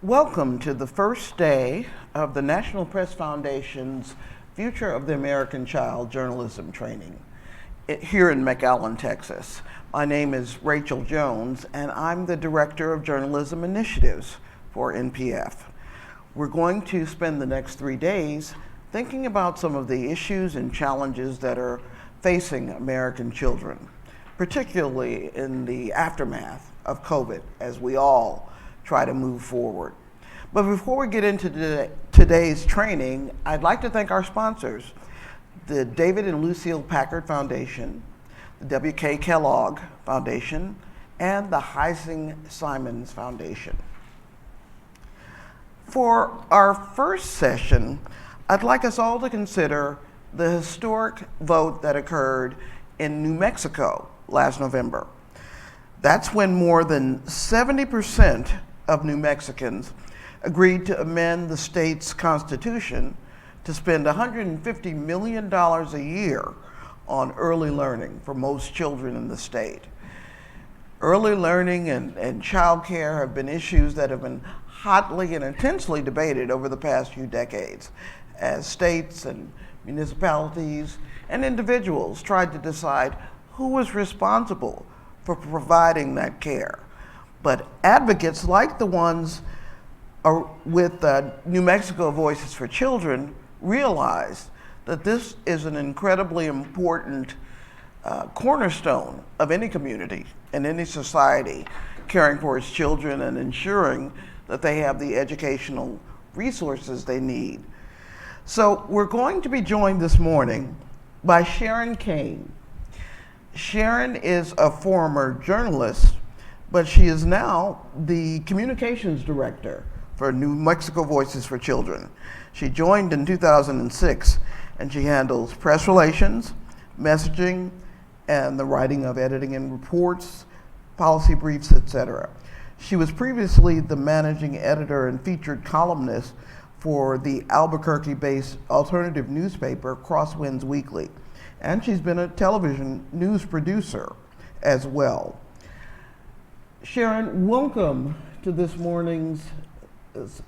Welcome to the first day of the National Press Foundation's Future of the American Child Journalism Training here in McAllen, Texas. My name is Rachel Jones, and I'm the Director of Journalism Initiatives for NPF. We're going to spend the next 3 days thinking about some of the issues and challenges that are facing American children, particularly in the aftermath of COVID, as we all try to move forward. But before we get into today's training, I'd like to thank our sponsors, the David and Lucille Packard Foundation, the W.K. Kellogg Foundation, and the Heising Simons Foundation. For our first session, I'd like us all to consider the historic vote that occurred in New Mexico last November. That's when more than 70% of New Mexicans agreed to amend the state's constitution to spend $150 million a year on early learning for most children in the state. Early learning and childcare have been issues that have been hotly and intensely debated over the past few decades as states and municipalities and individuals tried to decide who was responsible for providing that care. But advocates like the ones with New Mexico Voices for Children realized that this is an incredibly important cornerstone of any community and any society, caring for its children and ensuring that they have the educational resources they need. So we're going to be joined this morning by Sharon Kayne. Sharon is a former journalist, but she is now the communications director for New Mexico Voices for Children. She joined in 2006, and she handles press relations, messaging, and the writing of editing and reports, policy briefs, etc. She was previously the managing editor and featured columnist for the Albuquerque-based alternative newspaper Crosswinds Weekly, and she's been a television news producer as well. Sharon, welcome to this morning's,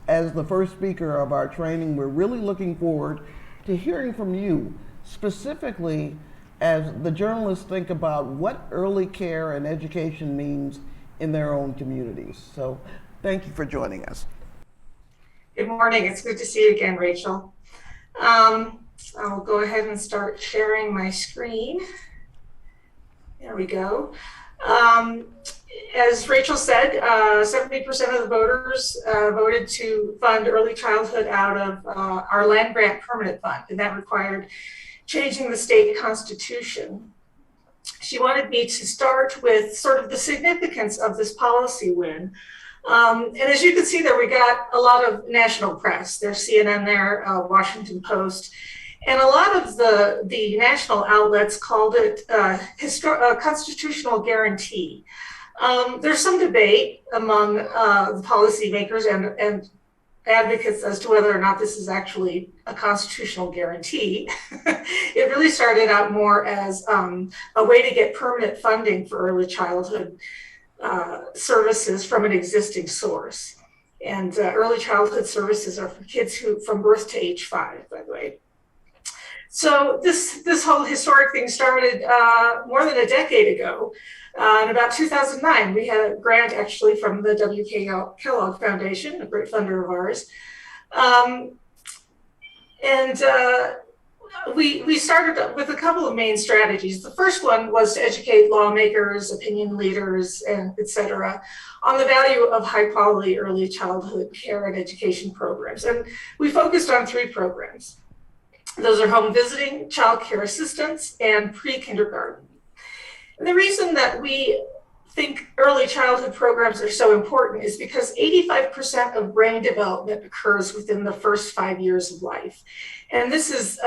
as the first speaker of our training. We're really looking forward to hearing from you, specifically as the journalists think about what early care and education means in their own communities. So thank you for joining us. Good morning. It's good to see you again, Rachel. I'll go ahead and start sharing my screen. There we go. As Rachel said, 70% of the voters voted to fund early childhood out of our land grant permanent fund, and that required changing the state constitution. She wanted me to start with sort of the significance of this policy win. And as you can see there, we got a lot of national press. There's CNN there, Washington Post, and a lot of the national outlets called it a constitutional guarantee. There's some debate among the policymakers and advocates as to whether or not this is actually a constitutional guarantee. It really started out more as a way to get permanent funding for early childhood services from an existing source. And early childhood services are for kids from birth to age 5, by the way. So this whole historic thing started more than a decade ago. In about 2009, we had a grant actually from the W.K. Kellogg Foundation, a great funder of ours. We started with a couple of main strategies. The first one was to educate lawmakers, opinion leaders, and et cetera, on the value of high quality early childhood care and education programs. And we focused on 3 programs. Those are home visiting, child care assistance, and pre-kindergarten. And the reason that we think early childhood programs are so important is because 85% of brain development occurs within the first 5 years of life. And this is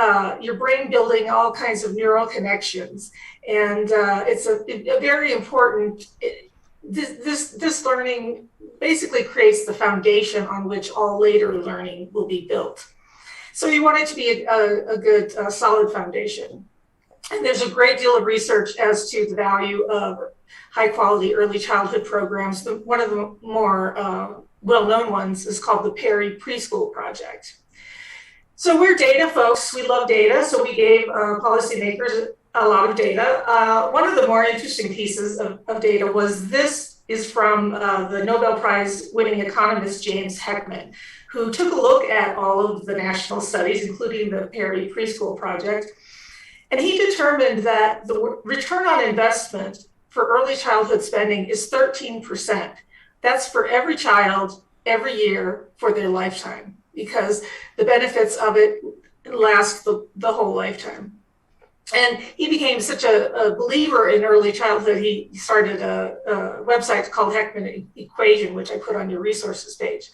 your brain building all kinds of neural connections. And it's a very important, this learning basically creates the foundation on which all later learning will be built. So you want it to be a good, solid foundation. And there's a great deal of research as to the value of high quality early childhood programs. One of the more well-known ones is called the Perry Preschool Project. So we're data folks, we love data, so we gave policymakers a lot of data. One of the more interesting pieces of data was this is from the Nobel Prize winning economist James Heckman, who took a look at all of the national studies, including the Perry Preschool Project, and he determined that the return on investment for early childhood spending is 13%. That's for every child, every year for their lifetime, because the benefits of it last the whole lifetime. And he became such a believer in early childhood, he started a website called Heckman Equation, which I put on your resources page.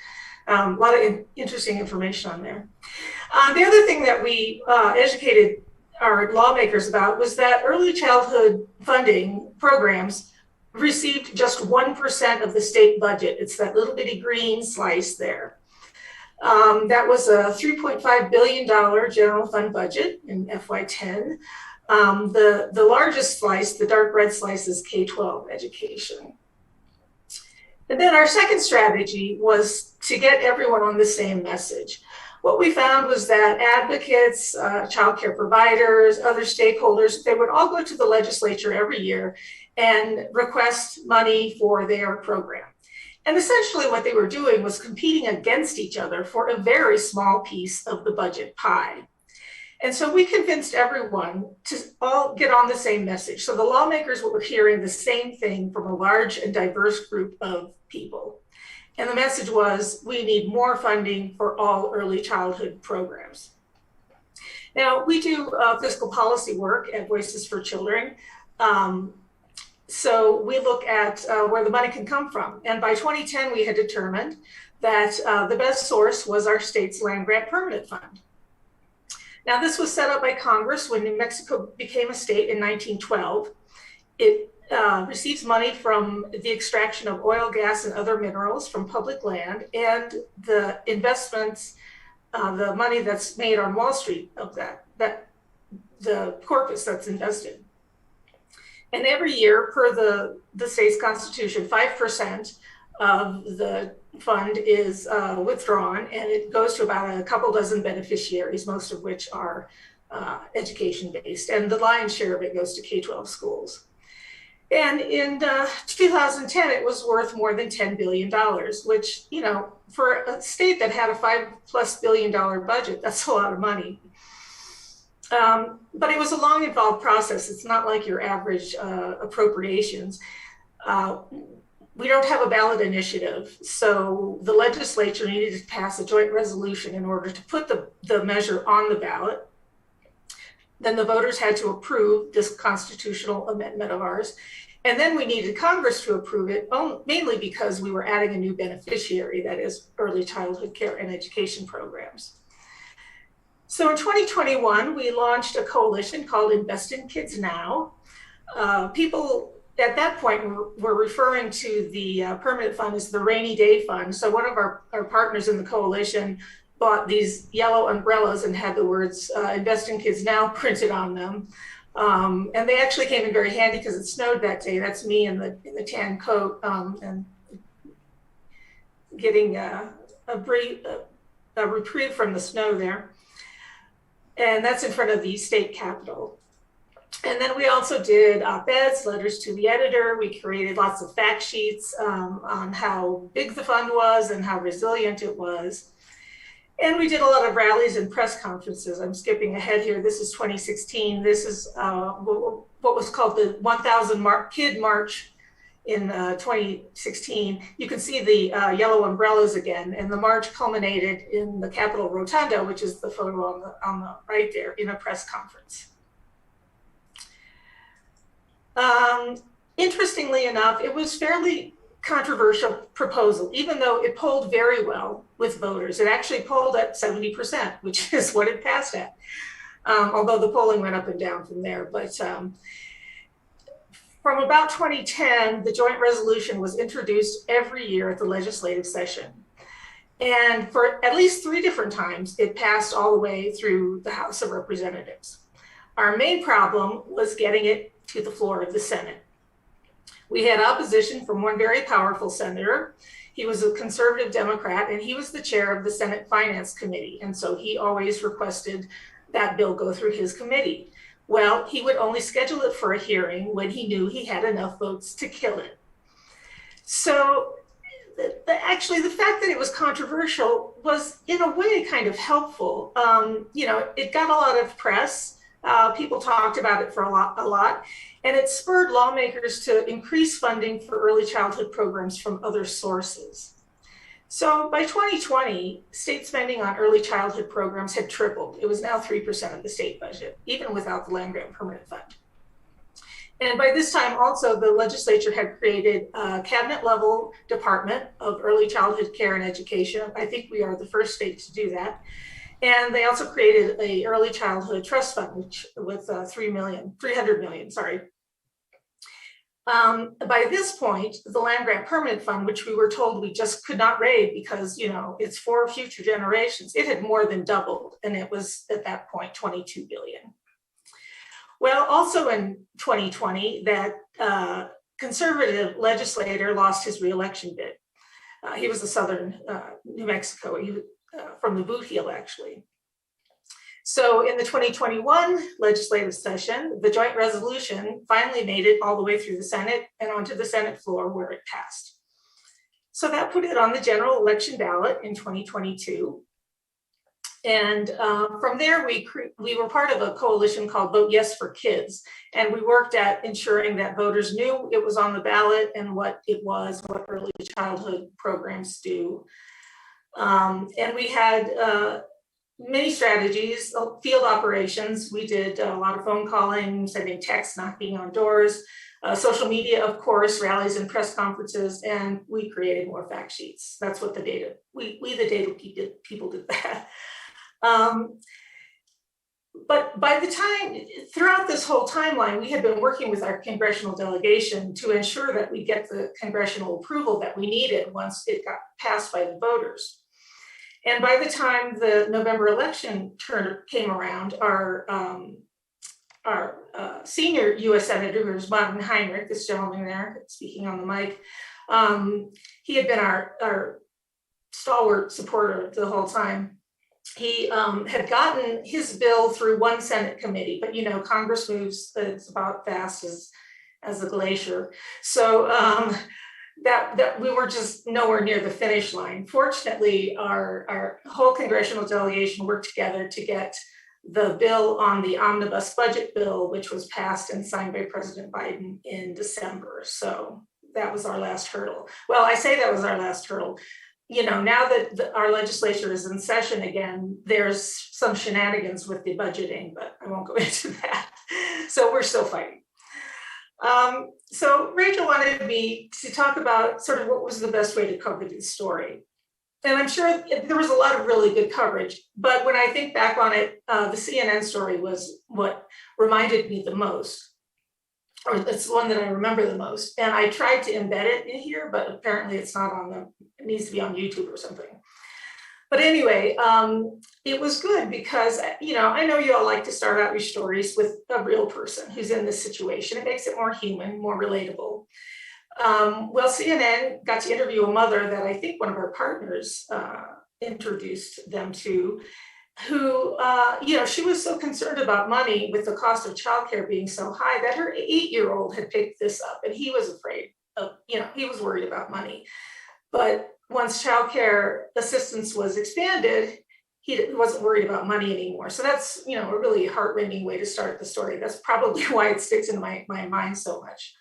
A lot of interesting information on there. The other thing that we educated our lawmakers about was that early childhood funding programs received just 1% of the state budget. It's that little bitty green slice there. That was a $3.5 billion general fund budget in FY10. The largest slice, the dark red slice, is K-12 education. And then our second strategy was to get everyone on the same message. What we found was that advocates, childcare providers, other stakeholders, they would all go to the legislature every year and request money for their program. And essentially what they were doing was competing against each other for a very small piece of the budget pie. And so we convinced everyone to all get on the same message. So the lawmakers were hearing the same thing from a large and diverse group of people. And the message was, we need more funding for all early childhood programs. Now, we do fiscal policy work at Voices for Children. So we look at where the money can come from. And by 2010, we had determined that the best source was our state's land grant permanent fund. Now, this was set up by Congress when New Mexico became a state in 1912. It receives money from the extraction of oil, gas, and other minerals from public land, and the investments, the money that's made on Wall Street of that the corpus that's invested. And every year, per the state's constitution, 5% of the fund is withdrawn, and it goes to about a couple dozen beneficiaries, most of which are education-based, and the lion's share of it goes to K-12 schools. And in 2010, it was worth more than $10 billion, which, you know, for a state that had a $5+ billion budget, that's a lot of money. But it was a long, involved process. It's not like your average appropriations. We don't have a ballot initiative, so the legislature needed to pass a joint resolution in order to put the measure on the ballot. Then the voters had to approve this constitutional amendment of ours. And then we needed Congress to approve it, mainly because we were adding a new beneficiary, that is early childhood care and education programs. So in 2021, we launched a coalition called Invest in Kids Now. People at that point were referring to the permanent fund as the rainy day fund. So one of our partners in the coalition bought these yellow umbrellas and had the words Invest in Kids Now printed on them. And they actually came in very handy because it snowed that day. That's me in the tan coat and getting a reprieve from the snow there. And that's in front of the state capitol. And then we also did op-eds, letters to the editor. We created lots of fact sheets on how big the fund was and how resilient it was. And we did a lot of rallies and press conferences. I'm skipping ahead here. This is 2016. This is what was called the 1,000 Kid March in 2016. You can see the yellow umbrellas again, and the march culminated in the Capitol Rotunda, which is the photo on the right there, in a press conference. Interestingly enough, it was fairly controversial proposal, even though it polled very well with voters. It actually polled at 70%, which is what it passed at, although the polling went up and down from there. But from about 2010, the joint resolution was introduced every year at the legislative session. And for at least 3 different times, it passed all the way through the House of Representatives. Our main problem was getting it to the floor of the Senate. We had opposition from one very powerful senator. He was a conservative Democrat, and he was the chair of the Senate Finance Committee. And so he always requested that bill go through his committee. Well, he would only schedule it for a hearing when he knew he had enough votes to kill it. So actually, the fact that it was controversial was, in a way, kind of helpful. It got a lot of press. People talked about it for a lot, and it spurred lawmakers to increase funding for early childhood programs from other sources. So by 2020, state spending on early childhood programs had tripled. It was now 3% of the state budget, even without the land grant permanent fund. And by this time, also, the legislature had created a cabinet-level department of early childhood care and education. I think we are the first state to do that. And they also created a early childhood trust fund with $300 million. By this point, the land grant permanent fund, which we were told we just could not raid because, it's for future generations, it had more than doubled, and it was at that point $22 billion. Well, also in 2020, that conservative legislator lost his reelection bid. He was a southern New Mexico, from the Boot Heel, actually. So in the 2021 legislative session, the joint resolution finally made it all the way through the Senate and onto the Senate floor where it passed. So that put it on the general election ballot in 2022. And from there, we were part of a coalition called Vote Yes for Kids. And we worked at ensuring that voters knew it was on the ballot and what it was, what early childhood programs do. And we had many strategies, field operations. We did a lot of phone calling, sending texts, knocking on doors, social media, of course, rallies and press conferences, and we created more fact sheets. That's what the data, we the data people did that. But by the time, throughout this whole timeline, we had been working with our congressional delegation to ensure that we get the congressional approval that we needed once it got passed by the voters. And by the time the November election came around, our senior U.S. Senator, who was Martin Heinrich, this gentleman there speaking on the mic, he had been our stalwart supporter the whole time. He had gotten his bill through one Senate committee, but Congress moves, it's about fast as a glacier. So that we were just nowhere near the finish line. Fortunately, our whole congressional delegation worked together to get the bill on the omnibus budget bill, which was passed and signed by President Biden in December. So that was our last hurdle. Well, I say that was our last hurdle. Now that our legislature is in session again, there's some shenanigans with the budgeting, but I won't go into that. So we're still fighting. So Rachel wanted me to talk about sort of what was the best way to cover this story. And I'm sure there was a lot of really good coverage, but when I think back on it, the CNN story was what reminded me the most. Or it's the one that I remember the most. And I tried to embed it in here, but apparently it's not it needs to be on YouTube or something. But anyway, it was good because, I know you all like to start out your stories with a real person who's in this situation. It makes it more human, more relatable. Well, CNN got to interview a mother that I think one of our partners introduced them to, who, she was so concerned about money with the cost of childcare being so high that her 8-year-old had picked this up, and he was afraid of, he was worried about money. But once childcare assistance was expanded, he wasn't worried about money anymore. So that's, a really heart-rending way to start the story. That's probably why it sticks in my mind so much.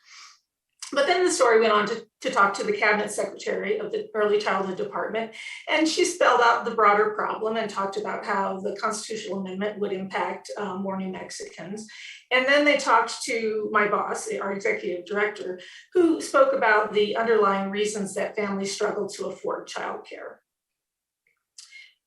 But then the story went on to talk to the cabinet secretary of the early childhood department, and she spelled out the broader problem and talked about how the constitutional amendment would impact more New Mexicans. And then they talked to my boss, our executive director, who spoke about the underlying reasons that families struggle to afford childcare.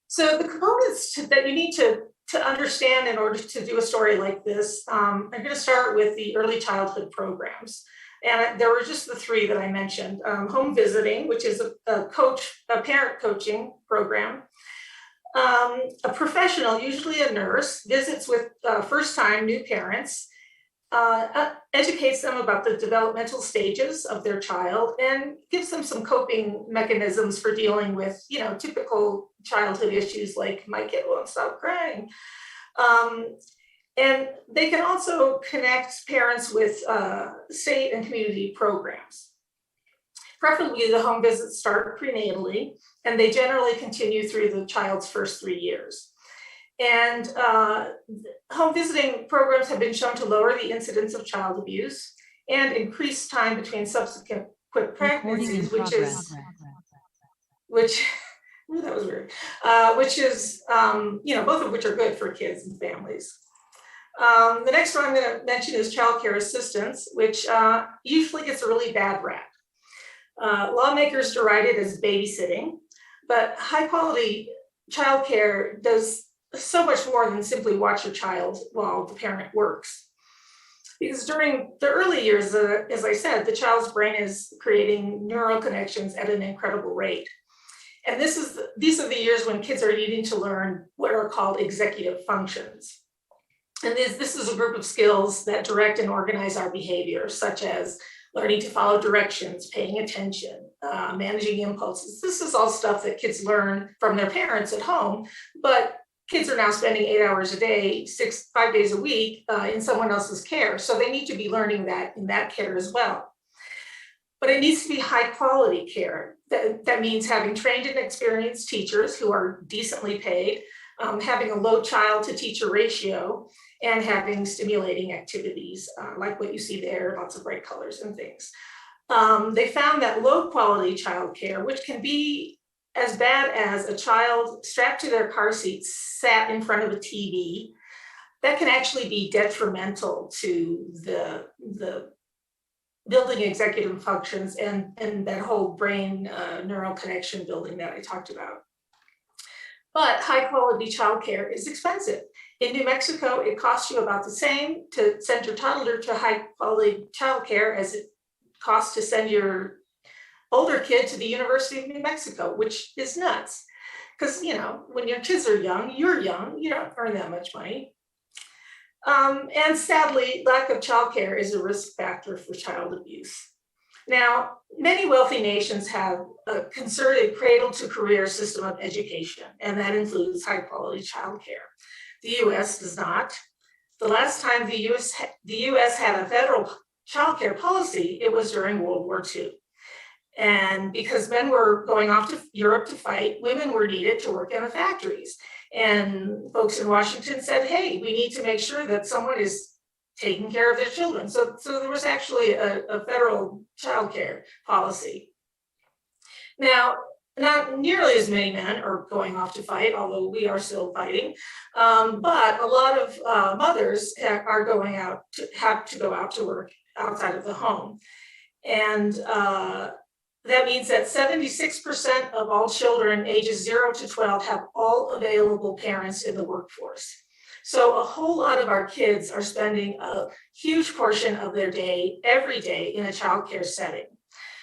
So the components that you need to understand in order to do a story like this, I'm going to start with the early childhood programs. And there were just the three that I mentioned. Home visiting, which is a parent coaching program. A professional, usually a nurse, visits with first-time new parents. educates them about the developmental stages of their child and gives them some coping mechanisms for dealing with, typical childhood issues like my kid won't stop crying. And they can also connect parents with state and community programs. Preferably, the home visits start prenatally, and they generally continue through the child's first 3 years. And home visiting programs have been shown to lower the incidence of child abuse and increase time between subsequent pregnancies, which is that was weird. Which is, both of which are good for kids and families. The next one I'm going to mention is childcare assistance, which usually gets a really bad rap. Lawmakers deride it as babysitting, but high quality childcare does so much more than simply watch your child while the parent works. Because during the early years, as I said, the child's brain is creating neural connections at an incredible rate. And these are the years when kids are needing to learn what are called executive functions. And this is a group of skills that direct and organize our behavior, such as learning to follow directions, paying attention, managing impulses. This is all stuff that kids learn from their parents at home, but kids are now spending 8 hours a day, 5 days a week in someone else's care. So they need to be learning that in that care as well. But it needs to be high quality care. That means having trained and experienced teachers who are decently paid, having a low child to teacher ratio, and having stimulating activities like what you see there, lots of bright colors and things. They found that low quality childcare, which can be as bad as a child strapped to their car seat sat in front of a TV, that can actually be detrimental to the building executive functions and that whole brain neural connection building that I talked about. But high quality childcare is expensive. In New Mexico, it costs you about the same to send your toddler to high quality childcare as it costs to send your older kid to the University of New Mexico, which is nuts. Because, when your kids are young, you're young, you don't earn that much money. And sadly, lack of childcare is a risk factor for child abuse. Now, many wealthy nations have a concerted cradle-to-career system of education, and that includes high-quality childcare. The U.S. does not. The last time the U.S. had a federal childcare policy, it was during World War II. And because men were going off to Europe to fight, women were needed to work in the factories. And folks in Washington said, hey, we need to make sure that someone is taking care of their children. So there was actually a federal childcare policy. Now, not nearly as many men are going off to fight, although we are still fighting. But a lot of mothers are going out have to go out to work outside of the home. And that means that 76% of all children ages 0 to 12 have all available parents in the workforce. So a whole lot of our kids are spending a huge portion of their day, every day, in a childcare setting.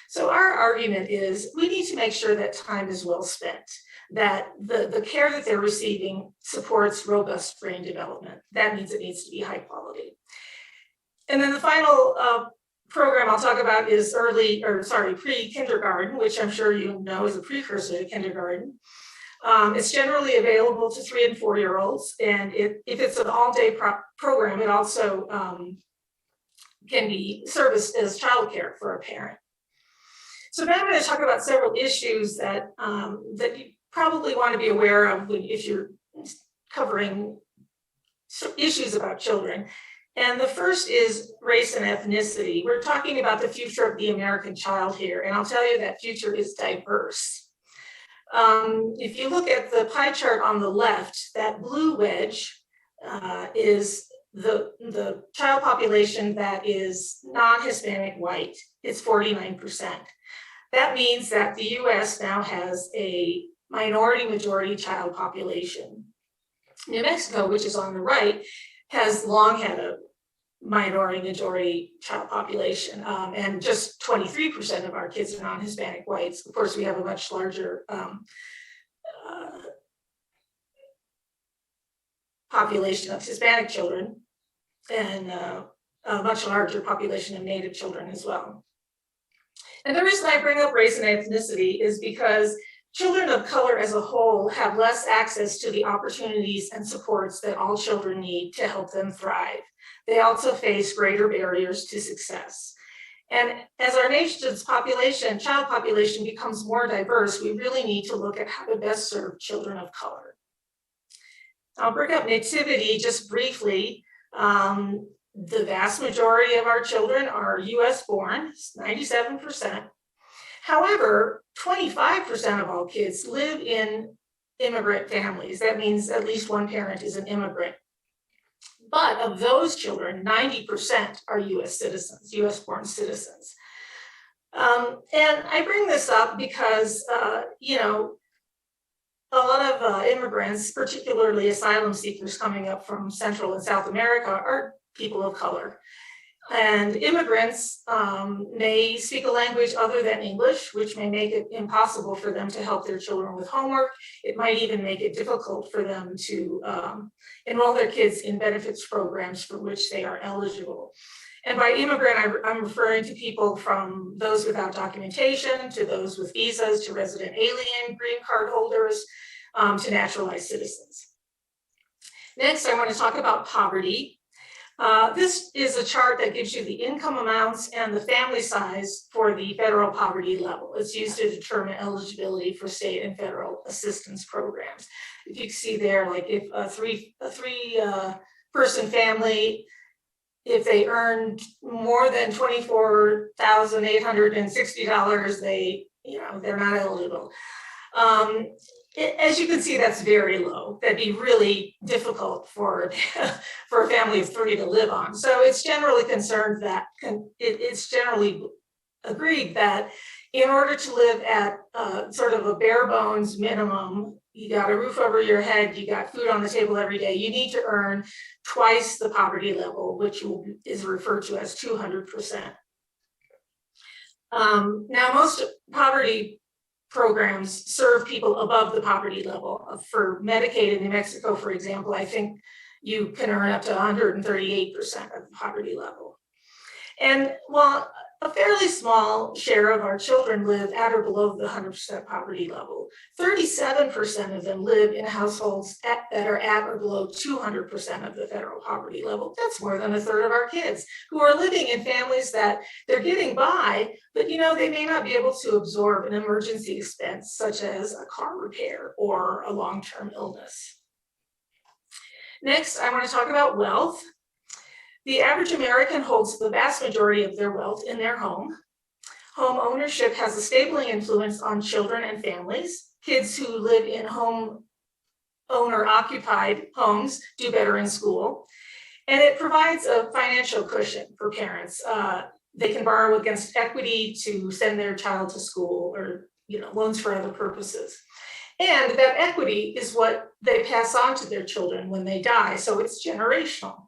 So our argument is we need to make sure that time is well spent, that the care that they're receiving supports robust brain development. That means it needs to be high quality. And then the final program I'll talk about is pre-kindergarten, which I'm sure you know is a precursor to kindergarten. It's generally available to 3 and 4-year-olds, and if it's an all-day program, it also can be serviced as childcare for a parent. So now I'm going to talk about several issues that you probably want to be aware of if you're covering issues about children. And the first is race and ethnicity. We're talking about the future of the American child here, and I'll tell you that future is diverse. If you look at the pie chart on the left, that blue wedge is the child population that is non-Hispanic white. It's 49%. That means that the US now has a minority majority child population. New Mexico, which is on the right, has long had a minority majority child population, and just 23% of our kids are non-Hispanic whites. Of course, we have a much larger population of Hispanic children, and a much larger population of Native children as well. And the reason I bring up race and ethnicity is because children of color as a whole have less access to the opportunities and supports that all children need to help them thrive. They also face greater barriers to success. And as our nation's child population becomes more diverse, we really need to look at how to best serve children of color. I'll bring up Nativity just briefly. The vast majority of our children are US born, 97%. However, 25% of all kids live in immigrant families. That means at least one parent is an immigrant. But of those children, 90% are US citizens, US born citizens. And I bring this up because, a lot of immigrants, particularly asylum seekers coming up from Central and South America, are people of color. And immigrants may speak a language other than English, which may make it impossible for them to help their children with homework. It might even make it difficult for them to enroll their kids in benefits programs for which they are eligible. And by immigrant, I'm referring to people from those without documentation, to those with visas, to resident alien, green card holders, to naturalized citizens. Next, I want to talk about poverty. This is a chart that gives you the income amounts and the family size for the federal poverty level. It's used to determine eligibility for state and federal assistance programs. If you can see there, like if a three person family, if they earned more than $24,860, they're not eligible. As you can see, that's very low. That'd be really difficult for a family of three to live on. So it's generally it's generally agreed that in order to live at sort of a bare bones minimum, you got a roof over your head, you got food on the table every day, you need to earn twice the poverty level, which is referred to as 200%. Now, most poverty programs serve people above the poverty level. For Medicaid in New Mexico, for example, I think you can earn up to 138% of the poverty level. And while a fairly small share of our children live at or below the 100% poverty level, 37% of them live in households that are at or below 200% of the federal poverty level. That's more than a third of our kids who are living in families that they're getting by, but they may not be able to absorb an emergency expense such as a car repair or a long-term illness. Next, I want to talk about wealth. The average American holds the vast majority of their wealth in their home. Home ownership has a stabling influence on children and families. Kids who live in home owner-occupied homes do better in school. And it provides a financial cushion for parents. They can borrow against equity to send their child to school or loans for other purposes. And that equity is what they pass on to their children when they die, so it's generational.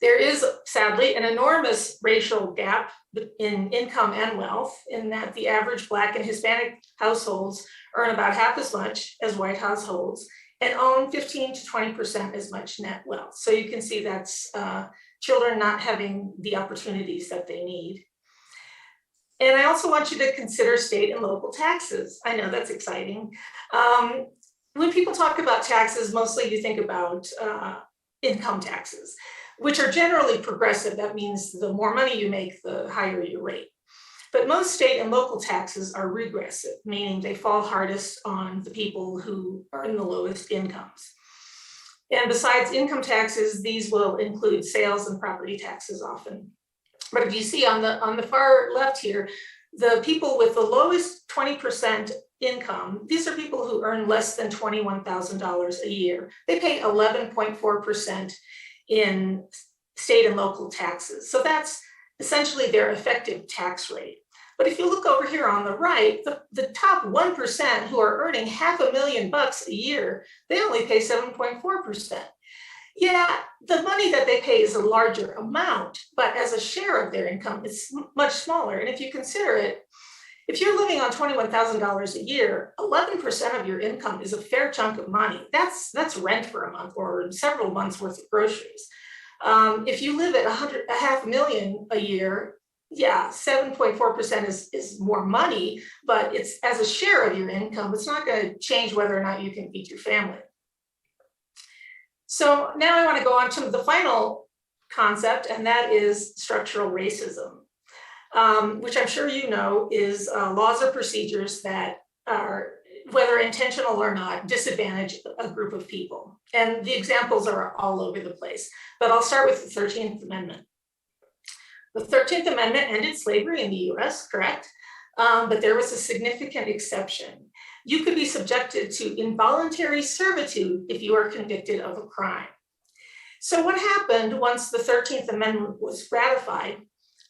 There is, sadly, an enormous racial gap in income and wealth, in that the average Black and Hispanic households earn about half as much as white households and own 15 to 20% as much net wealth. So you can see that's children not having the opportunities that they need. And I also want you to consider state and local taxes. I know that's exciting. When people talk about taxes, mostly you think about income taxes, which are generally progressive. That means the more money you make, the higher your rate. But most state and local taxes are regressive, meaning they fall hardest on the people who earn the lowest incomes. And besides income taxes, these will include sales and property taxes often. But if you see on the far left here, the people with the lowest 20% income, these are people who earn less than $21,000 a year. They pay 11.4% in state and local taxes. So that's essentially their effective tax rate. But if you look over here on the right, the top 1% who are earning $500,000 a year, they only pay 7.4%. Yeah, the money that they pay is a larger amount, but as a share of their income, it's much smaller. And if you consider it, if you're living on $21,000 a year, 11% of your income is a fair chunk of money. That's rent for a month or several months worth of groceries. If you live at a half million a year, yeah, 7.4% is more money, but it's as a share of your income, it's not going to change whether or not you can feed your family. So now I want to go on to the final concept, and that is structural racism, which I'm sure you know is laws or procedures that are, whether intentional or not, disadvantage a group of people. And the examples are all over the place, but I'll start with the 13th Amendment. The 13th Amendment ended slavery in the US, correct? But there was a significant exception. You could be subjected to involuntary servitude if you are convicted of a crime. So what happened once the 13th Amendment was ratified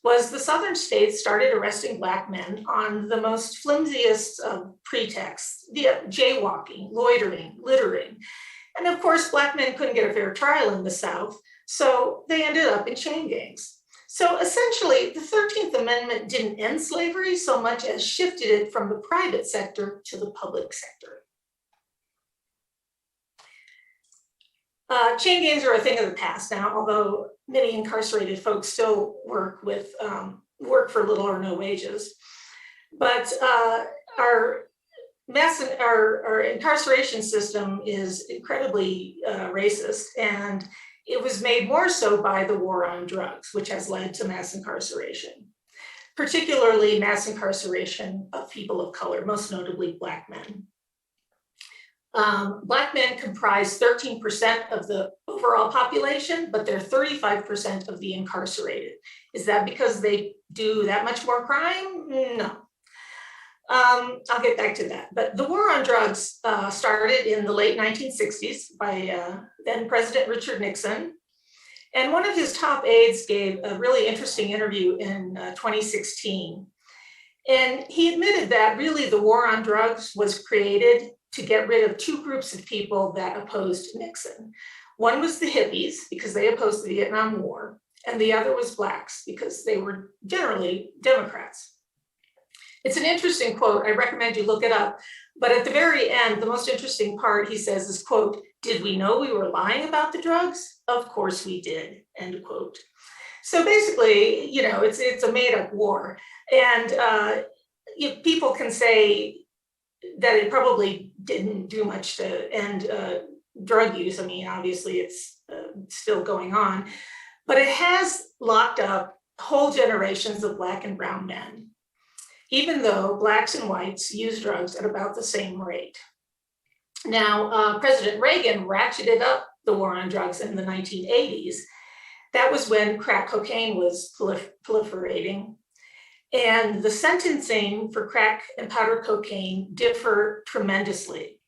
was the Southern states started arresting Black men on the most flimsiest pretexts, jaywalking, loitering, littering. And of course, Black men couldn't get a fair trial in the South, so they ended up in chain gangs. So essentially, the 13th Amendment didn't end slavery so much as shifted it from the private sector to the public sector. Chain gangs are a thing of the past now, although many incarcerated folks still work for little or no wages. But our incarceration system is incredibly racist, and it was made more so by the war on drugs, which has led to mass incarceration, particularly mass incarceration of people of color, most notably Black men. Black men comprise 13% of the overall population, but they're 35% of the incarcerated. Is that because they do that much more crime? No. I'll get back to that. But the war on drugs started in the late 1960s by then President Richard Nixon. And one of his top aides gave a really interesting interview in 2016. And he admitted that really the war on drugs was created to get rid of two groups of people that opposed Nixon. One was the hippies, because they opposed the Vietnam War, and the other was Blacks, because they were generally Democrats. It's an interesting quote. I recommend you look it up. But at the very end, the most interesting part, he says is, quote, "Did we know we were lying about the drugs? Of course we did," end quote. So basically, you know, it's a made up war. And people can say that it probably didn't do much to end drug use. I mean, obviously it's still going on, but it has locked up whole generations of Black and brown men, even though Blacks and whites use drugs at about the same rate. Now, President Reagan ratcheted up the war on drugs in the 1980s. That was when crack cocaine was proliferating. And the sentencing for crack and powder cocaine differ tremendously.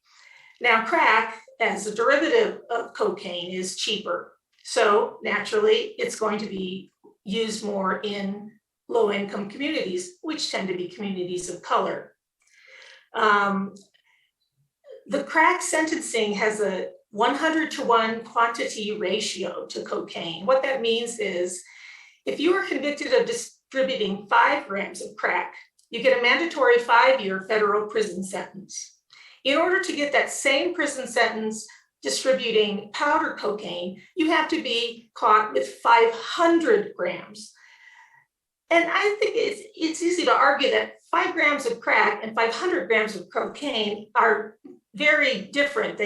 Now, crack, as a derivative of cocaine, is cheaper. So naturally, it's going to be used more in low-income communities, which tend to be communities of color. The crack sentencing has a 100-to-1 quantity ratio to cocaine. What that means is, if you are convicted of distributing 5 grams of crack, you get a mandatory 5-year federal prison sentence. In order to get that same prison sentence distributing powder cocaine, you have to be caught with 500 grams. And I think it's easy to argue that 5 grams of crack and 500 grams of cocaine are very different.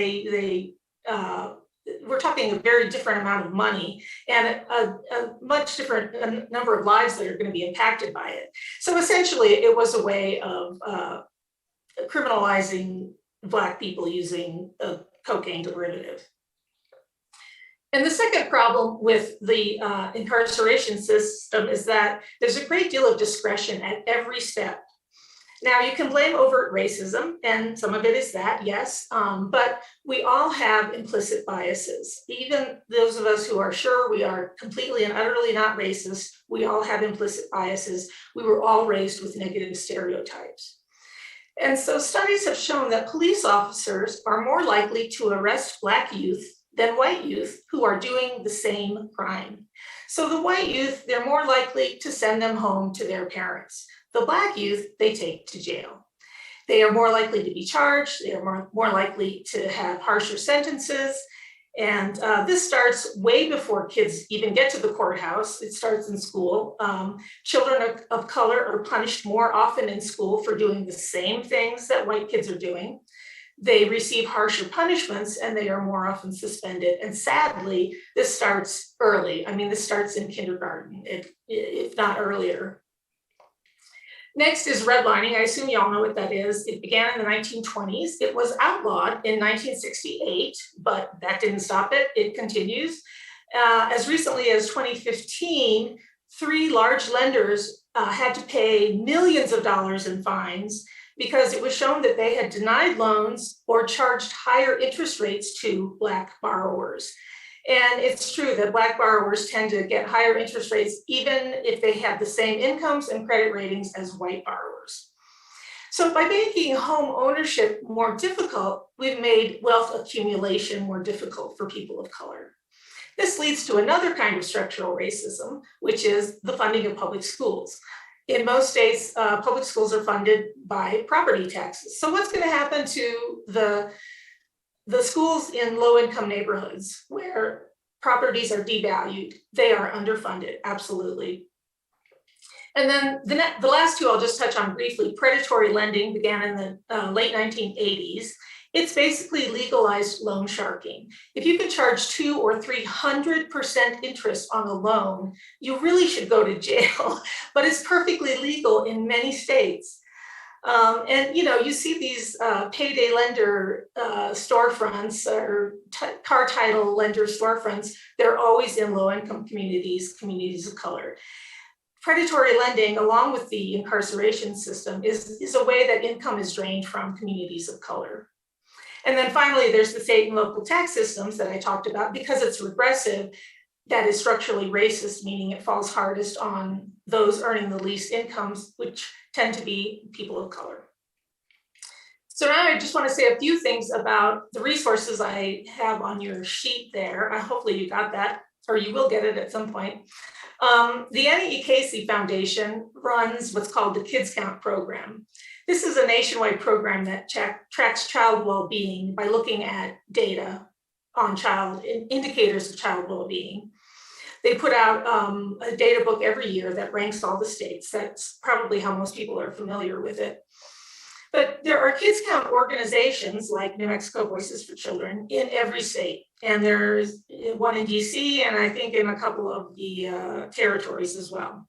We're talking a very different amount of money and a much different number of lives that are going to be impacted by it. So essentially, it was a way of criminalizing Black people using a cocaine derivative. And the second problem with the incarceration system is that there's a great deal of discretion at every step. Now, you can blame overt racism, and some of it is that, yes, but we all have implicit biases. Even those of us who are sure we are completely and utterly not racist, we all have implicit biases. We were all raised with negative stereotypes. And so studies have shown that police officers are more likely to arrest Black youth than white youth who are doing the same crime. So the white youth, they're more likely to send them home to their parents. The Black youth, they take to jail. They are more likely to be charged. They are more likely to have harsher sentences. And this starts way before kids even get to the courthouse. It starts in school. Children of color are punished more often in school for doing the same things that white kids are doing. They receive harsher punishments and they are more often suspended. And sadly, this starts early. I mean, this starts in kindergarten, if not earlier. Next is redlining. I assume you all know what that is. It began in the 1920s. It was outlawed in 1968, but that didn't stop it. It continues. As recently as 2015, 3 large lenders had to pay millions of dollars in fines because it was shown that they had denied loans or charged higher interest rates to Black borrowers. And it's true that Black borrowers tend to get higher interest rates even if they have the same incomes and credit ratings as white borrowers. So by making home ownership more difficult, we've made wealth accumulation more difficult for people of color. This leads to another kind of structural racism, which is the funding of public schools. In most states, public schools are funded by property taxes. So what's going to happen to the schools in low-income neighborhoods where properties are devalued? They are underfunded, absolutely. And then the last two I'll just touch on briefly. Predatory lending began in the late 1980s. It's basically legalized loan sharking. If you can charge 200 or 300% interest on a loan, you really should go to jail, but it's perfectly legal in many states. And you see these payday lender storefronts or car title lender storefronts. They're always in low-income communities, communities of color. Predatory lending, along with the incarceration system, is a way that income is drained from communities of color. And then finally, there's the state and local tax systems that I talked about. Because it's regressive, that is structurally racist, meaning it falls hardest on those earning the least incomes, which tend to be people of color. So now I just want to say a few things about the resources I have on your sheet there. Hopefully you got that, or you will get it at some point. The Annie E. Casey Foundation runs what's called the Kids Count program. This is a nationwide program that tracks child well-being by looking at data on indicators of child well-being. They put out a data book every year that ranks all the states. That's probably how most people are familiar with it. But there are Kids Count organizations like New Mexico Voices for Children in every state. And there's one in DC and I think in a couple of the territories as well.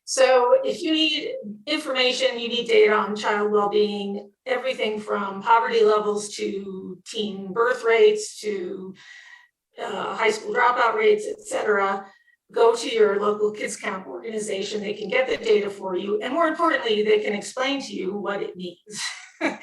So if you need information, you need data on child well-being, everything from poverty levels to teen birth rates to high school dropout rates, et cetera, go to your local Kids Count organization. They can get the data for you. And more importantly, they can explain to you what it means. Then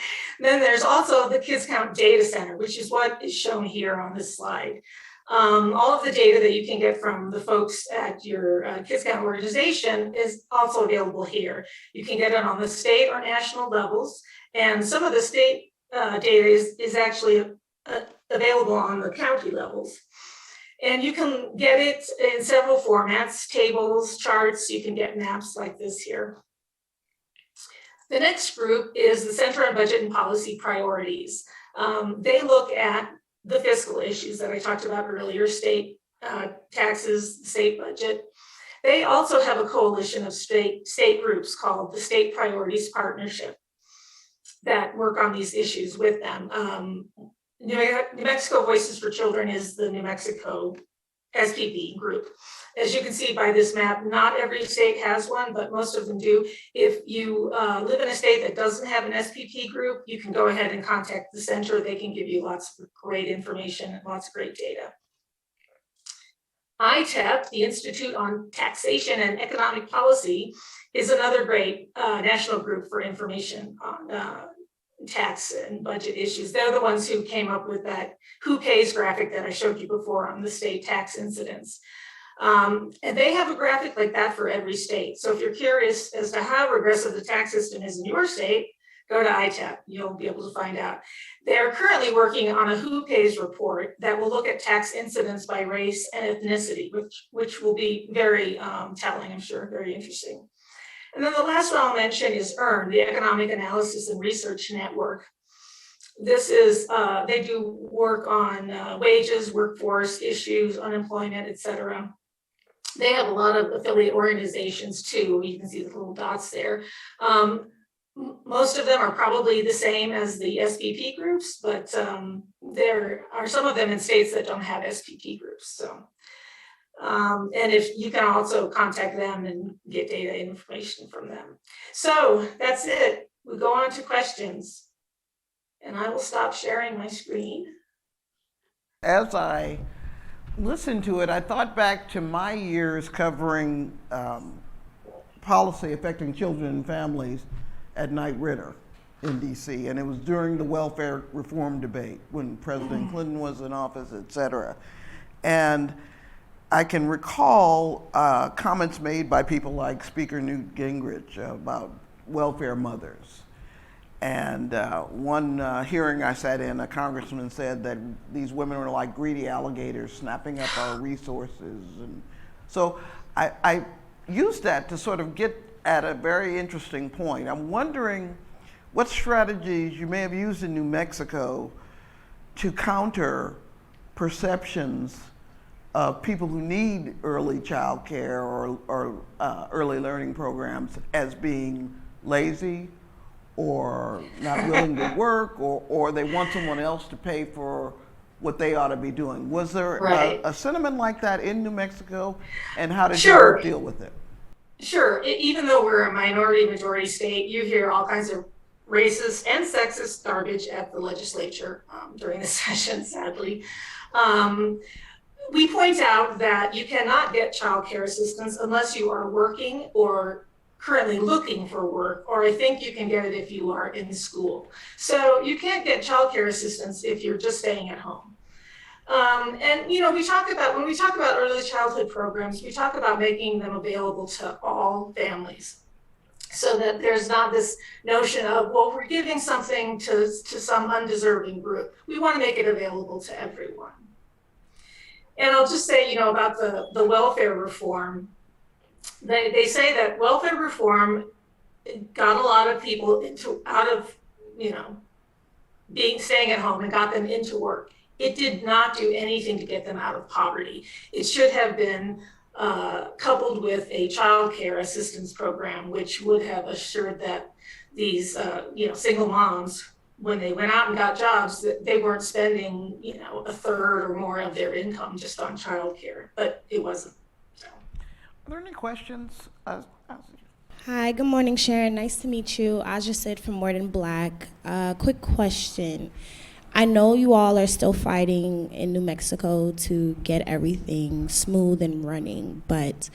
there's also the Kids Count Data Center, which is what is shown here on this slide. All of the data that you can get from the folks at your Kids Count organization is also available here. You can get it on the state or national levels. And some of the state data is actually available on the county levels. And you can get it in several formats, tables, charts. You can get maps like this here. The next group is the Center on Budget and Policy Priorities. They look at the fiscal issues that I talked about earlier, state taxes, state budget. They also have a coalition of state groups called the State Priorities Partnership that work on these issues with them. New Mexico Voices for Children is the New Mexico SPP group. As you can see by this map, not every state has one, but most of them do. If you live in a state that doesn't have an SPP group, you can go ahead and contact the center. They can give you lots of great information and lots of great data. ITEP, the Institute on Taxation and Economic Policy, is another great national group for information on tax and budget issues. They're the ones who came up with that who pays graphic that I showed you before on the state tax incidence. And they have a graphic like that for every state. So if you're curious as to how regressive the tax system is in your state, go to ITEP. You'll be able to find out. They're currently working on a who pays report that will look at tax incidence by race and ethnicity, which will be very telling, I'm sure, very interesting. And then the last one I'll mention is EARN, the Economic Analysis and Research Network. This is, they do work on wages, workforce issues, unemployment, et cetera. They have a lot of affiliate organizations too. You can see the little dots there. Most of them are probably the same as the SPP groups, but there are some of them in states that don't have SPP groups. So, and if you can also contact them and get data information from them. So that's it. We go on to questions. And I will stop sharing my screen. As I listened to it, I thought back to my years covering policy affecting children and families at Knight Ridder in DC, and it was during the welfare reform debate when President Clinton was in office, et cetera. And I can recall comments made by people like Speaker Newt Gingrich about welfare mothers. And one hearing I sat in, a congressman said that these women were like greedy alligators snapping up our resources. And so I used that to sort of get at a very interesting point. I'm wondering what strategies you may have used in New Mexico to counter perceptions of people who need early child care or early learning programs as being lazy, or not willing to work, or they want someone else to pay for what they ought to be doing. Was there a sentiment like that in New Mexico, and how did you deal with it? Sure. Even though we're a minority-majority state, you hear all kinds of racist and sexist garbage at the legislature during the session, sadly. We point out that you cannot get child care assistance unless you are working or currently looking for work, or I think you can get it if you are in school. So you can't get childcare assistance if you're just staying at home. And you know, when we talk about early childhood programs, we talk about making them available to all families, so that there's not this notion of, well, we're giving something to some undeserving group. We want to make it available to everyone. And I'll just say, you know, about the welfare reform. They say that welfare reform got a lot of people out of staying at home and got them into work. It did not do anything to get them out of poverty. It should have been coupled with a child care assistance program, which would have assured that these single moms, when they went out and got jobs, that they weren't spending a third or more of their income just on child care. But it wasn't. Are there any questions? Hi, good morning, Sharon. Nice to meet you. Aja Sid from More Than Black. Quick question. I know you all are still fighting in New Mexico to get everything smooth and running, but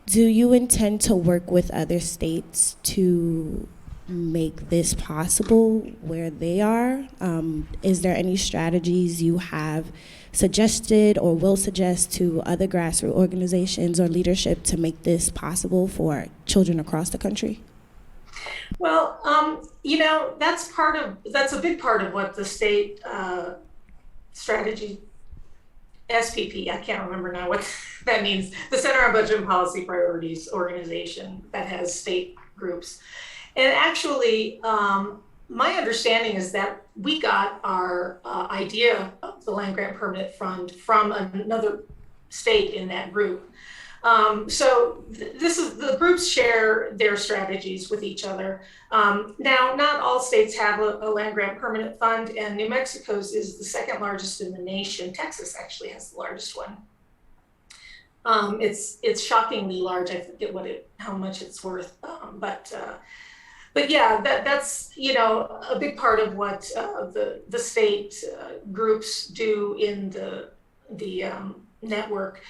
do you intend to work with other states to make this possible where they are? Is there any strategies you have suggested or will suggest to other grassroots organizations or leadership to make this possible for children across the country? Well, that's a big part of what the state strategy, SPP, I can't remember now what that means, the Center on Budget and Policy Priorities organization that has state groups. And actually, my understanding is that we got our idea of the Land Grant Permanent Fund from another state in that group. So the groups share their strategies with each other. Now, not all states have a Land Grant Permanent Fund, and New Mexico's is the second largest in the nation. Texas actually has the largest one. It's shockingly large. I forget how much it's worth, but yeah, that's a big part of what the state groups do in the network.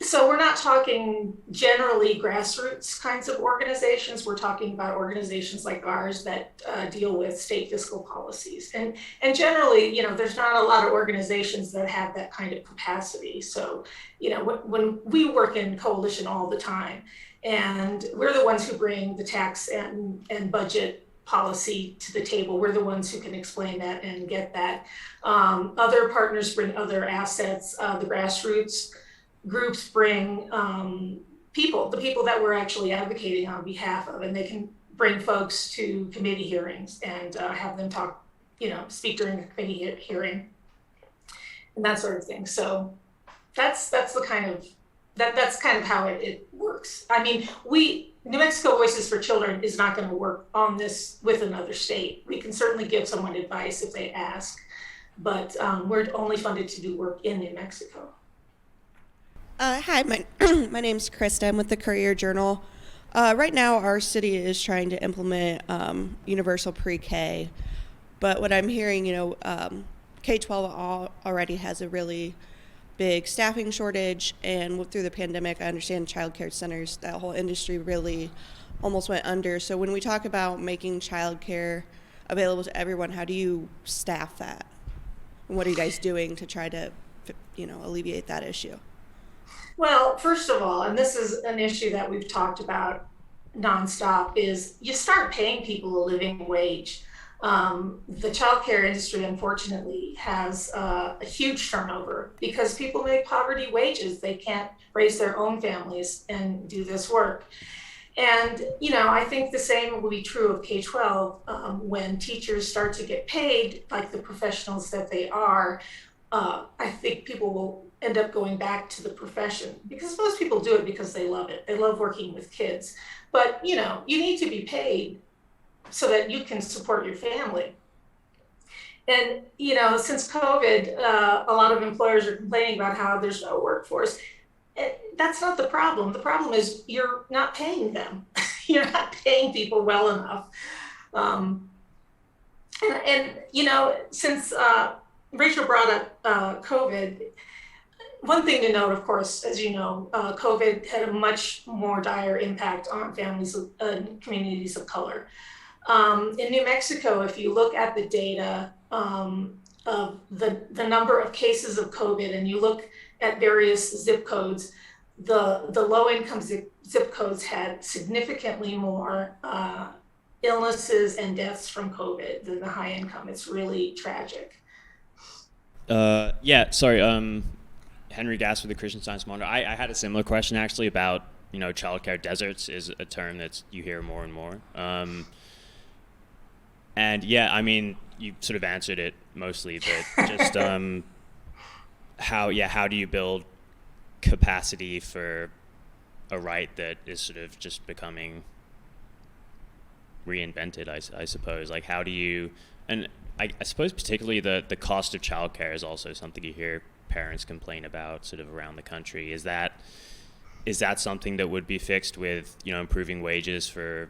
So we're not talking generally grassroots kinds of organizations. We're talking about organizations like ours that deal with state fiscal policies. And generally, there's not a lot of organizations that have that kind of capacity. So, when we work in coalition all the time, and we're the ones who bring the tax and budget policy to the table. We're the ones who can explain that and get that. Other partners bring other assets. The grassroots groups bring the people that we're actually advocating on behalf of, and they can bring folks to committee hearings and have them talk speak during a committee hearing and that sort of thing. So that's the kind of that's kind of how it works. I mean, New Mexico Voices for Children is not going to work on this with another state. We can certainly give someone advice if they ask, but we're only funded to do work in New Mexico. Hi, my name's Krista. I'm with the Courier-Journal. Right now, our city is trying to implement universal pre-K, but what I'm hearing, K-12 already has a really big staffing shortage, and through the pandemic, I understand childcare centers, that whole industry really almost went under. So when we talk about making childcare available to everyone, how do you staff that? And what are you guys doing to try to, alleviate that issue? Well, first of all, and this is an issue that we've talked about nonstop, is you start paying people a living wage. The childcare industry, unfortunately, has a huge turnover because people make poverty wages. They can't raise their own families and do this work. And, I think the same will be true of K-12 when teachers start to get paid like the professionals that they are. I think people will end up going back to the profession because most people do it because they love it. They love working with kids. But, you need to be paid so that you can support your family. And, since COVID, a lot of employers are complaining about how there's no workforce. That's not the problem. The problem is you're not paying them. You're not paying people well enough. Since Rachel brought up COVID, one thing to note, of course, as you know, COVID had a much more dire impact on families and communities of color. In New Mexico, if you look at the data of the number of cases of COVID and you look at various zip codes, the low-income zip codes had significantly more illnesses and deaths from COVID than the high income. It's really tragic. Henry Gass with the Christian Science Monitor. I had a similar question actually about, childcare deserts is a term that you hear more and more. And yeah, I mean, you sort of answered it mostly, but just how do you build capacity for a right that is sort of just becoming reinvented, I suppose. Like, how do you, and I suppose particularly the cost of childcare is also something you hear parents complain about sort of around the country. Is that something that would be fixed with, improving wages for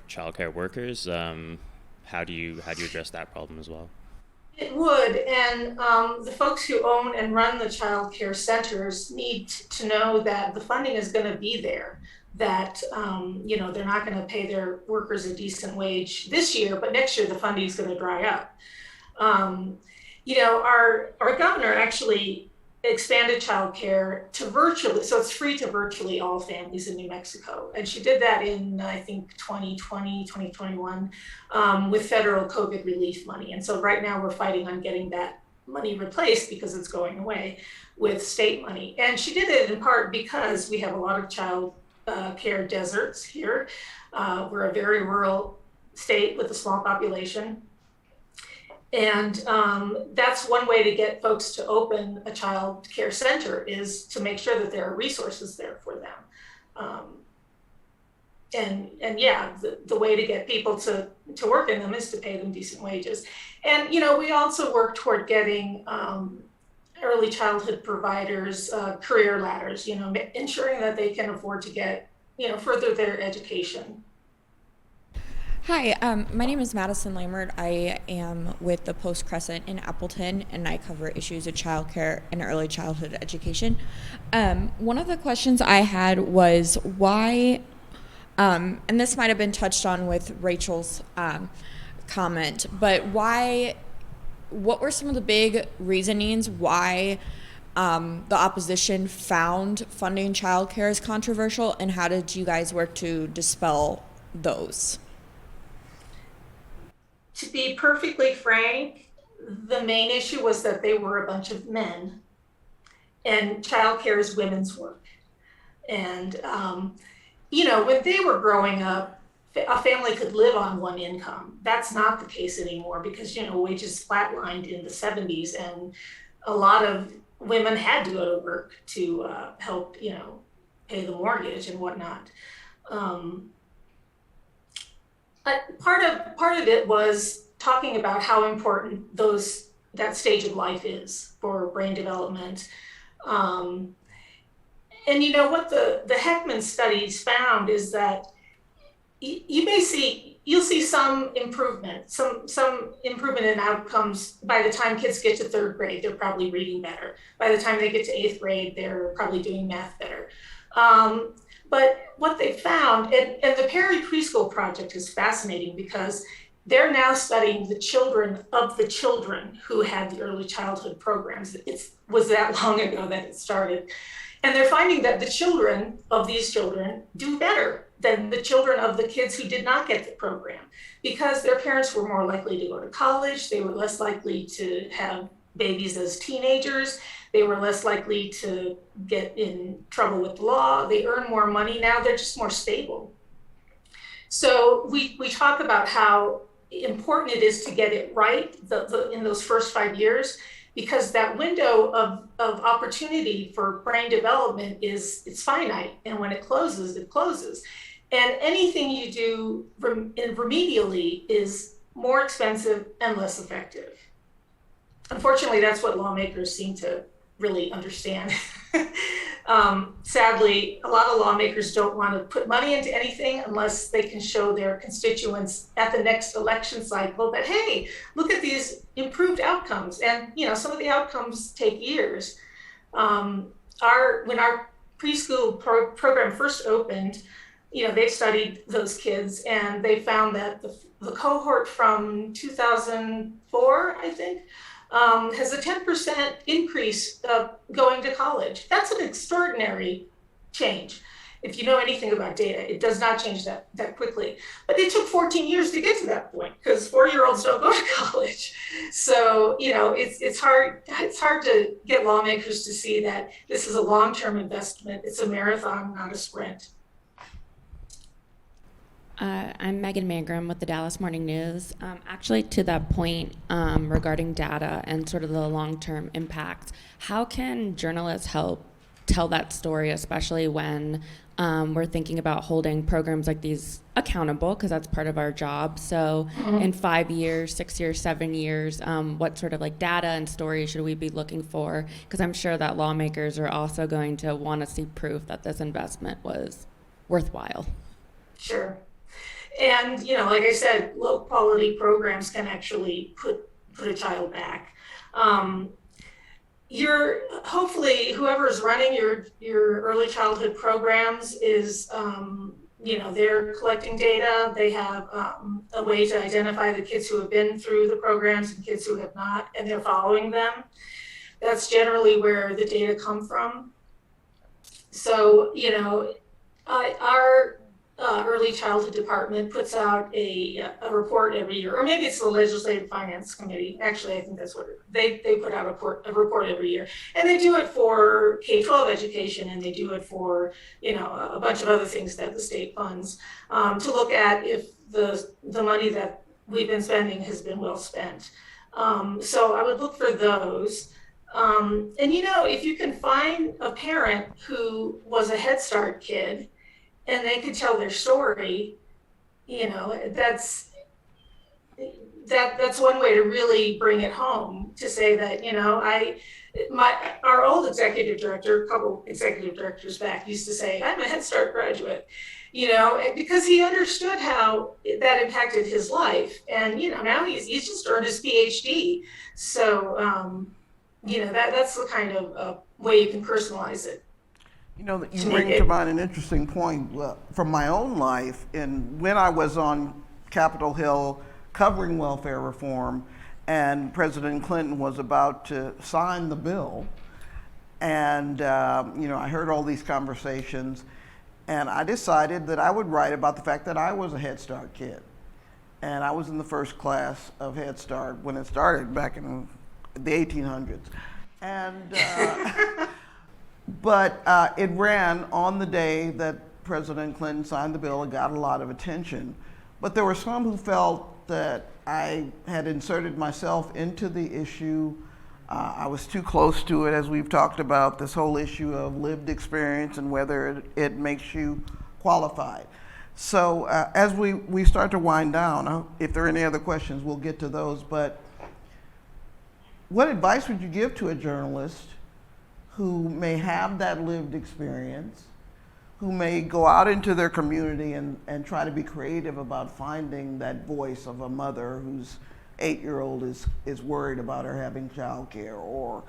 childcare workers? How do you address that problem as well? It would, and the folks who own and run the child care centers need to know that the funding is going to be there, that they're not going to pay their workers a decent wage this year, but next year the funding is going to dry up. Our governor actually expanded childcare to virtually, so it's free to virtually all families in New Mexico. And she did that in, I think, 2020, 2021, with federal COVID relief money. And so right now we're fighting on getting that money replaced because it's going away with state money. And she did it in part because we have a lot of child care deserts here. We're a very rural state with a small population. And that's one way to get folks to open a child care center is to make sure that there are resources there for them. The way to get people to work in them is to pay them decent wages. And, we also work toward getting early childhood providers career ladders, ensuring that they can afford to get, further their education. Hi, my name is Madison Lamert. I am with the Post Crescent in Appleton, and I cover issues of childcare and early childhood education. One of the questions I had was why, and this might have been touched on with Rachel's comment, but what were some of the big reasonings why the opposition found funding childcare as controversial, and how did you guys work to dispel those? To be perfectly frank, the main issue was that they were a bunch of men, and childcare is women's work. And, when they were growing up, a family could live on one income. That's not the case anymore because, wages flatlined in the 70s, and a lot of women had to go to work to help, pay the mortgage and whatnot. But part of it was talking about how important that stage of life is for brain development. And what the Heckman studies found is that you'll see some improvement in outcomes by the time kids get to 3rd grade. They're probably reading better. By the time they get to 8th grade, they're probably doing math better. But what they found, and the Perry Preschool Project is fascinating because they're now studying the children of the children who had the early childhood programs. It was that long ago that it started. And they're finding that the children of these children do better than the children of the kids who did not get the program because their parents were more likely to go to college. They were less likely to have babies as teenagers. They were less likely to get in trouble with the law. They earn more money now. They're just more stable. So we talk about how important it is to get it right in those first 5 years, because that window of opportunity for brain development it's finite, and when it closes, it closes. And anything you do remedially is more expensive and less effective. Unfortunately, that's what lawmakers seem to really understand. Sadly, a lot of lawmakers don't want to put money into anything unless they can show their constituents at the next election cycle that, hey, look at these improved outcomes. And, some of the outcomes take years. When our preschool program first opened, they studied those kids, and they found that the cohort from 2004, I think, has a 10% increase going to college. That's an extraordinary change. If you know anything about data, it does not change that quickly. But it took 14 years to get to that point because 4-year-olds don't go to college. So, it's hard to get lawmakers to see that this is a long-term investment. It's a marathon, not a sprint. I'm Megan Mangrum with the Dallas Morning News. Actually, to that point regarding data and sort of the long-term impact, how can journalists help tell that story, especially when we're thinking about holding programs like these accountable, because that's part of our job. So in 5 years, 6 years, 7 years, what sort of data and stories should we be looking for? Because I'm sure that lawmakers are also going to want to see proof that this investment was worthwhile. Sure. And, like I said, low quality programs can actually put a child back. Hopefully whoever's running your early childhood programs is, they're collecting data. They have a way to identify the kids who have been through the programs and kids who have not, and they're following them. That's generally where the data come from. So, our early childhood department puts out a report every year, or maybe it's the Legislative Finance Committee. Actually, I think that's what they put out a report every year, and they do it for K-12 education, and they do it for a bunch of other things that the state funds to look at if the money that we've been spending has been well spent. So I would look for those. And if you can find a parent who was a Head Start kid and they could tell their story, that's one way to really bring it home, to say that, our old executive director, a couple executive directors back, used to say, I'm a Head Start graduate, because he understood how that impacted his life. And, now he's just earned his PhD. So, that's the kind of way you can personalize it. You bring to mind an interesting point from my own life. And when I was on Capitol Hill covering welfare reform, and President Clinton was about to sign the bill, and I heard all these conversations, and I decided that I would write about the fact that I was a Head Start kid, and I was in the first class of Head Start when it started back in the 1800s, and. But it ran on the day that President Clinton signed the bill. It got a lot of attention. But there were some who felt that I had inserted myself into the issue. I was too close to it, as we've talked about, this whole issue of lived experience and whether it makes you qualified. So as we start to wind down, if there are any other questions, we'll get to those. But what advice would you give to a journalist who may have that lived experience, who may go out into their community and try to be creative about finding that voice of a mother whose 8-year-old is worried about her having childcare, or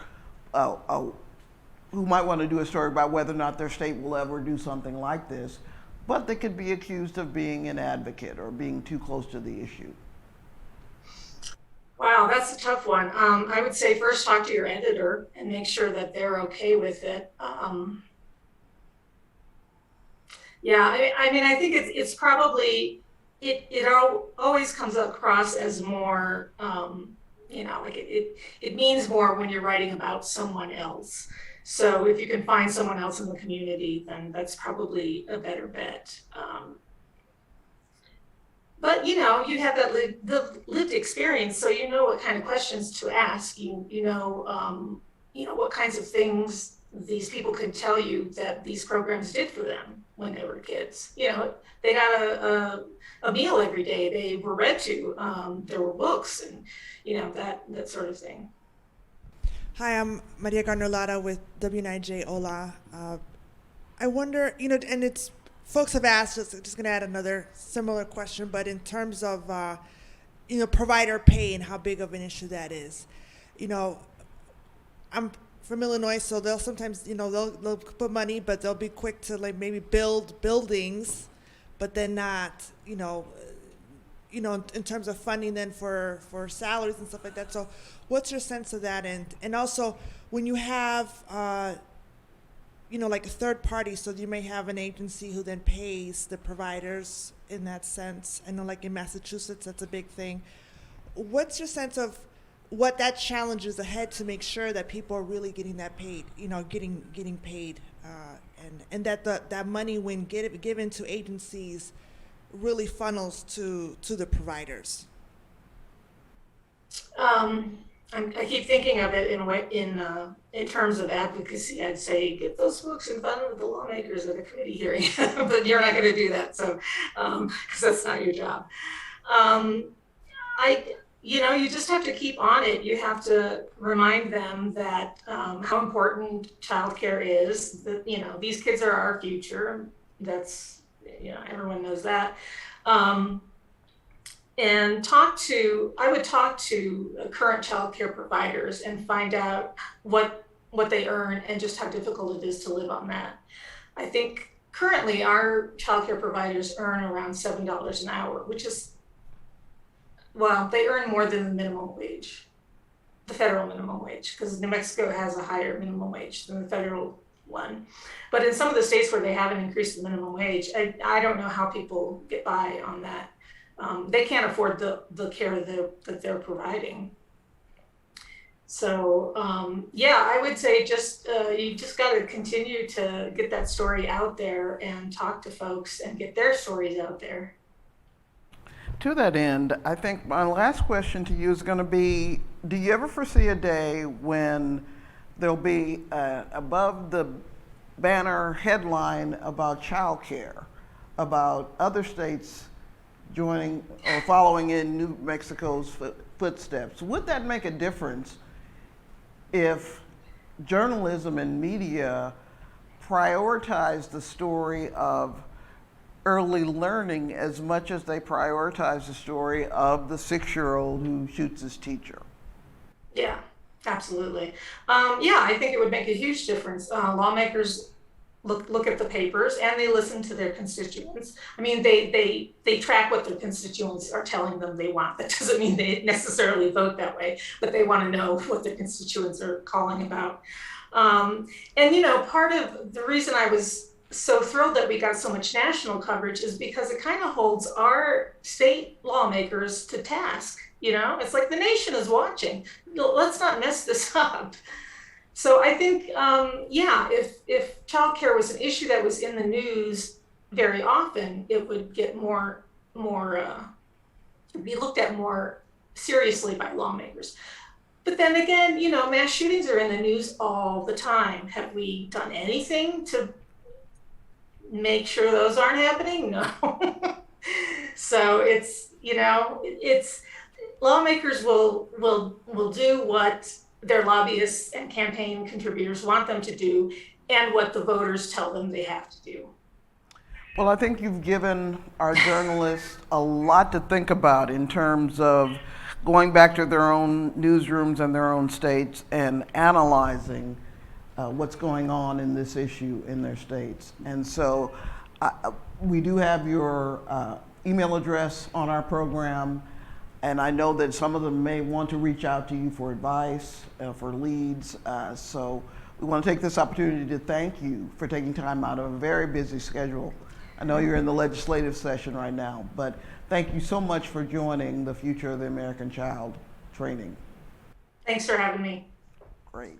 who might want to do a story about whether or not their state will ever do something like this, but they could be accused of being an advocate or being too close to the issue? Wow, that's a tough one. I would say first talk to your editor and make sure that they're okay with it. Yeah, I mean, I think it's probably, it always comes across as more, like it means more when you're writing about someone else. So if you can find someone else in the community, then that's probably a better bet. But you have that lived experience, so you know what kind of questions to ask. You know what kinds of things these people could tell you that these programs did for them when they were kids. They got a meal every day. They were read to. There were books, and that sort of thing. Hi, I'm Maria Gardner-Lara with WNIJ Ola. I wonder, and it's folks have asked, just going to add another similar question, but in terms of, provider pay and how big of an issue that is. I'm from Illinois, so they'll sometimes, they'll put money, but they'll be quick to maybe build buildings, but then not, in terms of funding then for salaries and stuff like that. So what's your sense of that? And also when you have, like a third party, so you may have an agency who then pays the providers in that sense. I know like in Massachusetts, that's a big thing. What's your sense of what that challenge is ahead to make sure that people are really getting that paid, getting paid, and that that money when given to agencies really funnels to the providers? I keep thinking of it in terms of advocacy. I'd say get those books in front of the lawmakers at a committee hearing, but you're not going to do that, so because that's not your job. You just have to keep on it. You have to remind them that how important childcare is. That these kids are our future. That's everyone knows that. And I would talk to current childcare providers and find out what they earn and just how difficult it is to live on that. I think currently our childcare providers earn around $7 an hour, which is, well, they earn more than the minimum wage, the federal minimum wage, because New Mexico has a higher minimum wage than the federal one. But in some of the states where they haven't increased the minimum wage, I don't know how people get by on that. They can't afford the care that they're providing. So I would say you just got to continue to get that story out there and talk to folks and get their stories out there. To that end, I think my last question to you is going to be, do you ever foresee a day when there'll be above the banner headline about childcare, about other states joining or following in New Mexico's footsteps? Would that make a difference if journalism and media prioritize the story of early learning as much as they prioritize the story of the 6-year-old who shoots his teacher? Yeah, absolutely. I think it would make a huge difference. Lawmakers look at the papers and they listen to their constituents. I mean, they track what their constituents are telling them they want. That doesn't mean they necessarily vote that way, but they want to know what their constituents are calling about. Part of the reason I was so thrilled that we got so much national coverage is because it kind of holds our state lawmakers to task. It's like the nation is watching. Let's not mess this up. So I think, if childcare was an issue that was in the news very often it would get be looked at more seriously by lawmakers. But then again, mass shootings are in the news all the time. Have we done anything to make sure those aren't happening? No. So it's lawmakers will do what their lobbyists and campaign contributors want them to do and what the voters tell them they have to do. Well, I think you've given our journalists a lot to think about in terms of going back to their own newsrooms and their own states and analyzing what's going on in this issue in their states. And so we do have your email address on our program, and I know that some of them may want to reach out to you for advice, for leads. So we want to take this opportunity to thank you for taking time out of a very busy schedule. I know you're in the legislative session right now, but thank you so much for joining the Future of the American Child training. Thanks for having me. Great.